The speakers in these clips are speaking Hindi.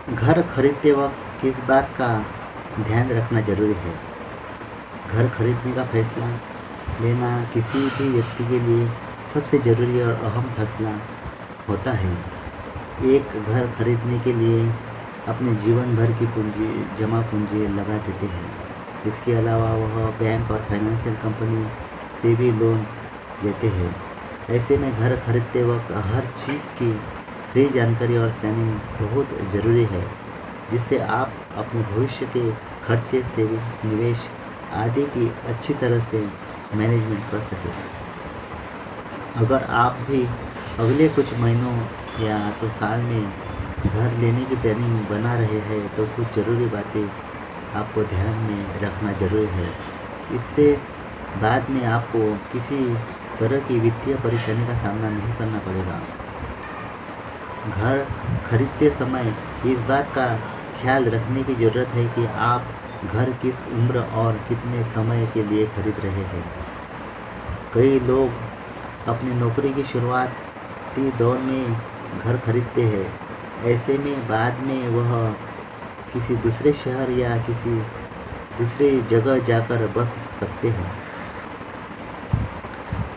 घर खरीदते वक्त किस बात का ध्यान रखना ज़रूरी है? घर खरीदने का फैसला लेना किसी भी व्यक्ति के लिए सबसे ज़रूरी और अहम फैसला होता है। एक घर खरीदने के लिए अपने जीवन भर की पूंजी जमा पूंजी लगा देते हैं। इसके अलावा वह बैंक और फाइनेंशियल कंपनी से भी लोन लेते हैं। ऐसे में घर खरीदते वक्त हर चीज़ की सही जानकारी और प्लानिंग बहुत ज़रूरी है, जिससे आप अपने भविष्य के खर्चे, सेविंग्स, निवेश आदि की अच्छी तरह से मैनेजमेंट कर सकें। अगर आप भी अगले कुछ महीनों या तो साल में घर लेने की प्लानिंग बना रहे हैं, तो कुछ ज़रूरी बातें आपको ध्यान में रखना ज़रूरी है। इससे बाद में आपको किसी तरह की वित्तीय परेशानी का सामना नहीं करना पड़ेगा। घर खरीदते समय इस बात का ख्याल रखने की ज़रूरत है कि आप घर किस उम्र और कितने समय के लिए खरीद रहे हैं। कई लोग अपनी नौकरी की शुरुआती दौर में घर खरीदते हैं। ऐसे में बाद में वह किसी दूसरे शहर या किसी दूसरी जगह जाकर बस सकते हैं।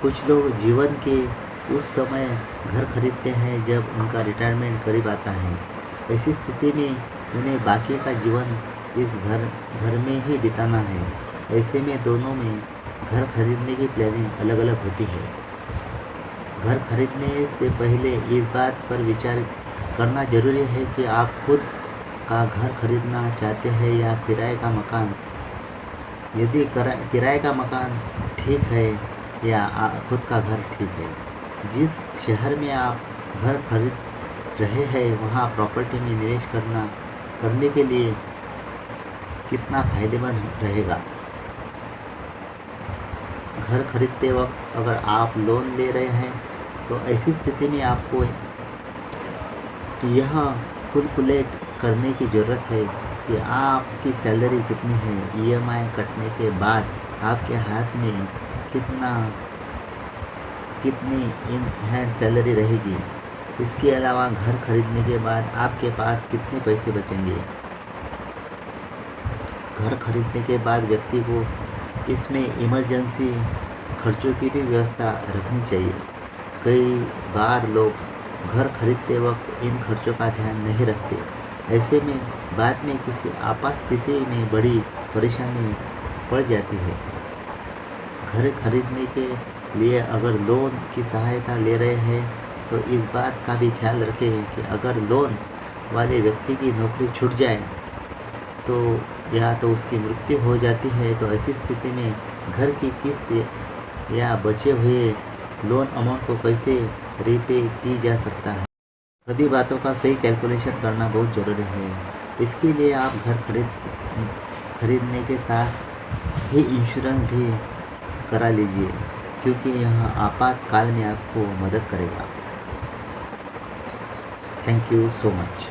कुछ लोग जीवन के उस समय घर खरीदते हैं जब उनका रिटायरमेंट करीब आता है। ऐसी स्थिति में उन्हें बाकी का जीवन इस घर में ही बिताना है। ऐसे में दोनों में घर खरीदने की प्लानिंग अलग अलग होती है। घर खरीदने से पहले इस बात पर विचार करना जरूरी है कि आप खुद का घर खरीदना चाहते हैं या किराए का मकान। यदि किराए का मकान ठीक है या खुद का घर ठीक है। जिस शहर में आप घर खरीद रहे हैं वहाँ प्रॉपर्टी में निवेश करने के लिए कितना फायदेमंद रहेगा। घर खरीदते वक्त अगर आप लोन ले रहे हैं तो ऐसी स्थिति में आपको यह कैलकुलेट करने की ज़रूरत है कि आपकी सैलरी कितनी है। ईएमआई कटने के बाद आपके हाथ में कितनी इन हैंड सैलरी रहेगी। इसके अलावा घर खरीदने के बाद आपके पास कितने पैसे बचेंगे। घर खरीदने के बाद व्यक्ति को इसमें इमरजेंसी खर्चों की भी व्यवस्था रखनी चाहिए। कई बार लोग घर खरीदते वक्त इन खर्चों का ध्यान नहीं रखते। ऐसे में बाद में किसी आपात स्थिति में बड़ी परेशानी पड़ जाती है। घर खरीदने के लिए अगर लोन की सहायता ले रहे हैं तो इस बात का भी ख्याल रखें कि अगर लोन वाले व्यक्ति की नौकरी छूट जाए तो या तो उसकी मृत्यु हो जाती है, तो ऐसी स्थिति में घर की किस्त या बचे हुए लोन अमाउंट को कैसे रीपे की जा सकता है। सभी बातों का सही कैलकुलेशन करना बहुत ज़रूरी है। इसके लिए आप घर खरीदने के साथ ही इंश्योरेंस भी करा लीजिए, क्योंकि यह आपातकाल में आपको मदद करेगा। Thank you so much.